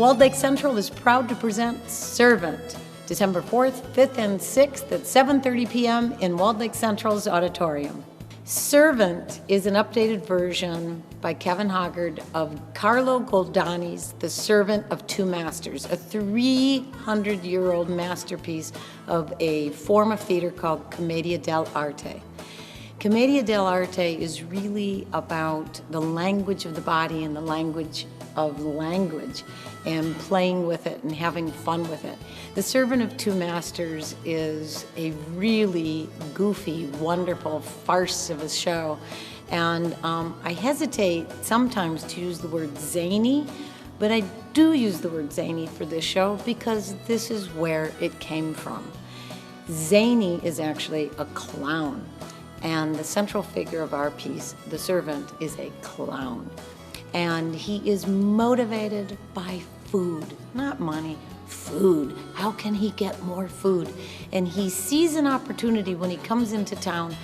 Walled Lake Central is proud to present Servant, December 4th, 5th, and 6th at 7:30 p.m. in Walled Lake Central's auditorium. Servant is an updated version by Kevin Hoggard of Carlo Goldani's The Servant of Two Masters, a 300-year-old masterpiece of a form of theater called Commedia dell'arte. Commedia dell'arte is really about the language of the body and the language of language and playing with it and having fun with it. The Servant of Two Masters is a really goofy, wonderful farce of a show. And I hesitate sometimes to use the word zany, but I do use the word zany for this show because this is where it came from. Zany is actually a clown. And the central figure of our piece, the servant, is a clown. And he is motivated by food, not money, food. How can he get more food? And he sees an opportunity when he comes into town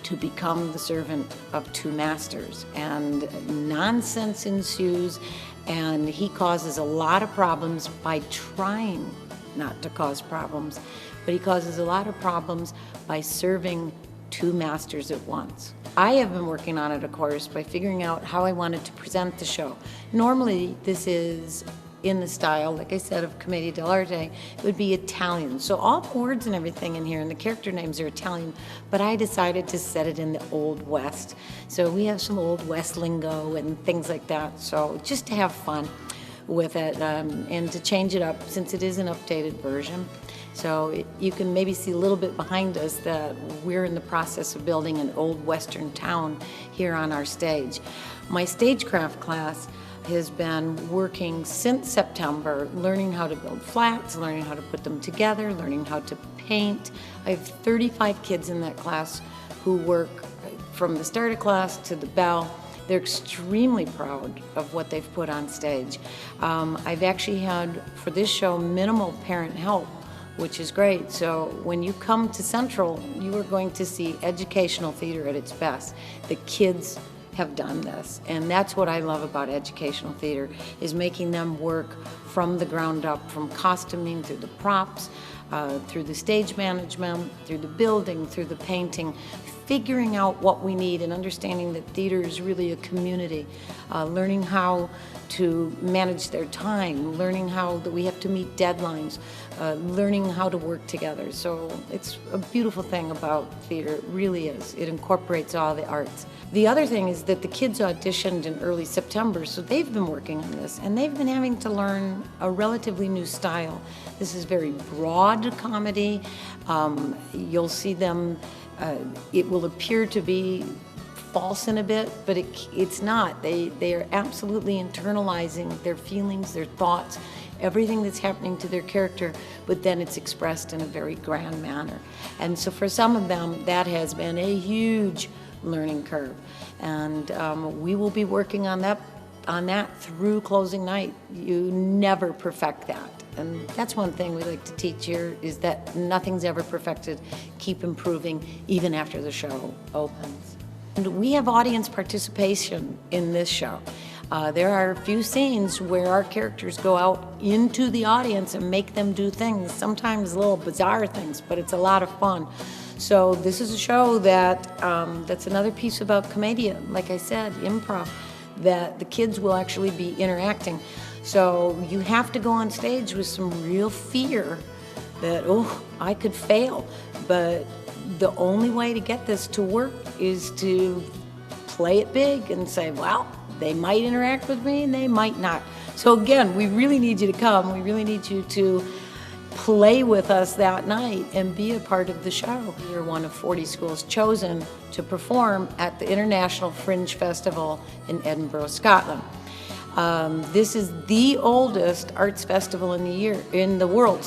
to become the servant of two masters. And nonsense ensues, and he causes a lot of problems by trying not to cause problems, but he causes a lot of problems by serving two masters at once. I have been working on it, of course, by figuring out how I wanted to present the show. Normally, this is in the style, like I said, of Commedia dell'arte. It would be Italian. So all the words and everything in here and the character names are Italian, but I decided to set it in the Old West. So we have some Old West lingo and things like that. So just to have fun with it and to change it up since it is an updated version. So you can maybe see a little bit behind us that we're in the process of building an old Western town here on our stage. My stagecraft class has been working since September, learning how to build flats, learning how to put them together, learning how to paint. I have 35 kids in that class who work from the start of class to the bell. They're extremely proud of what they've put on stage. I've actually had, for this show, minimal parent help, which is great. So when you come to Central, you are going to see educational theater at its best. The kids have done this, and that's what I love about educational theater, is making them work from the ground up, from costuming through the props, through the stage management, through the building, through the painting, figuring out what we need and understanding that theater is really a community, learning how to manage their time, learning how that we have to meet deadlines, learning how to work together. So it's a beautiful thing about theater, it really is. It incorporates all the arts. The other thing is that the kids auditioned in early September, so they've been working on this, and they've been having to learn a relatively new style. This is very broad comedy. You'll see them, it will appear to be false in a bit, but it's not. They are absolutely internalizing their feelings, their thoughts, everything that's happening to their character, but then it's expressed in a very grand manner. And so for some of them, that has been a huge learning curve. And we will be working on that through closing night. You never perfect that. And that's one thing we like to teach here, is that nothing's ever perfected. Keep improving even after the show opens. And we have audience participation in this show. There are a few scenes where our characters go out into the audience and make them do things, sometimes little bizarre things, but it's a lot of fun. So this is a show that, that's another piece about Commedia, like I said, improv, that the kids will actually be interacting. So you have to go on stage with some real fear that, oh, I could fail. But the only way to get this to work is to play it big and say, well, they might interact with me and they might not. So again, we really need you to come. We really need you to play with us that night and be a part of the show. You're one of 40 schools chosen to perform at the International Fringe Festival in Edinburgh, Scotland. This is the oldest arts festival in the world.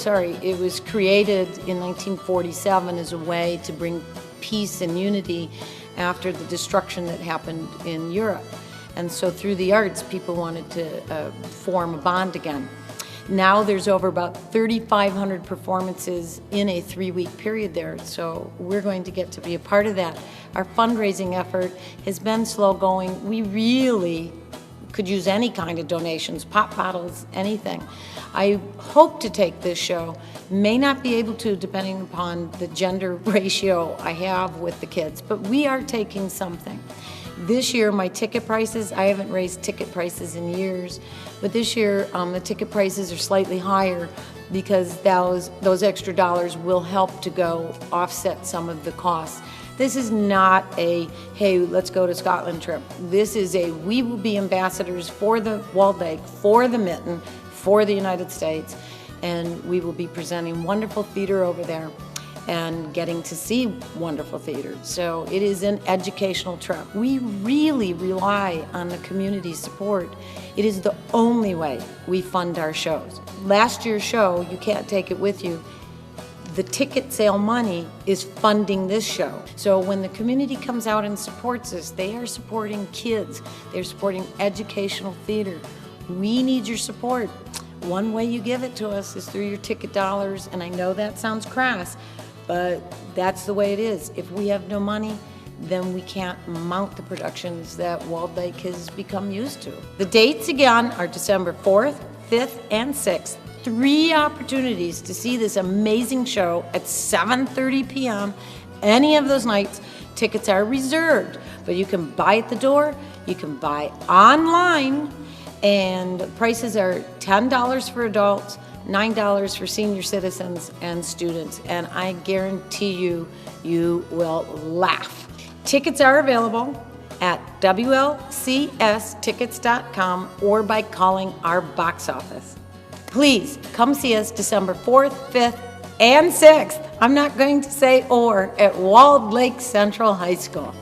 It was created in 1947 as a way to bring peace and unity after the destruction that happened in Europe. And so through the arts, people wanted to form a bond again. Now there's over about 3,500 performances in a 3-week period there, so we're going to get to be a part of that. Our fundraising effort has been slow going. We really could use any kind of donations, pop bottles, anything. I hope to take this show, may not be able to depending upon the gender ratio I have with the kids, but we are taking something. This year, my ticket prices, I haven't raised ticket prices in years, but this year the ticket prices are slightly higher because those extra dollars will help to go offset some of the costs. This is not a, hey, let's go to Scotland trip. This is a, we will be ambassadors for the Walled Lake, for the Mitten, for the United States, and we will be presenting wonderful theater over there and getting to see wonderful theater. So it is an educational trip. We really rely on the community support. It is the only way we fund our shows. Last year's show, you can't take it with you. The ticket sale money is funding this show. So when the community comes out and supports us, they are supporting kids. They're supporting educational theater. We need your support. One way you give it to us is through your ticket dollars, and I know that sounds crass, but that's the way it is. If we have no money, then we can't mount the productions that Walled Lake has become used to. The dates again are December 4th, 5th, and 6th. 3 opportunities to see this amazing show at 7:30 p.m. Any of those nights. Tickets are reserved, but you can buy at the door, you can buy online, and prices are $10 for adults, $9 for senior citizens and students, and I guarantee you, you will laugh. Tickets are available at WLCstickets.com or by calling our box office. Please come see us December 4th, 5th, and 6th. I'm not going to say or at Walled Lake Central High School.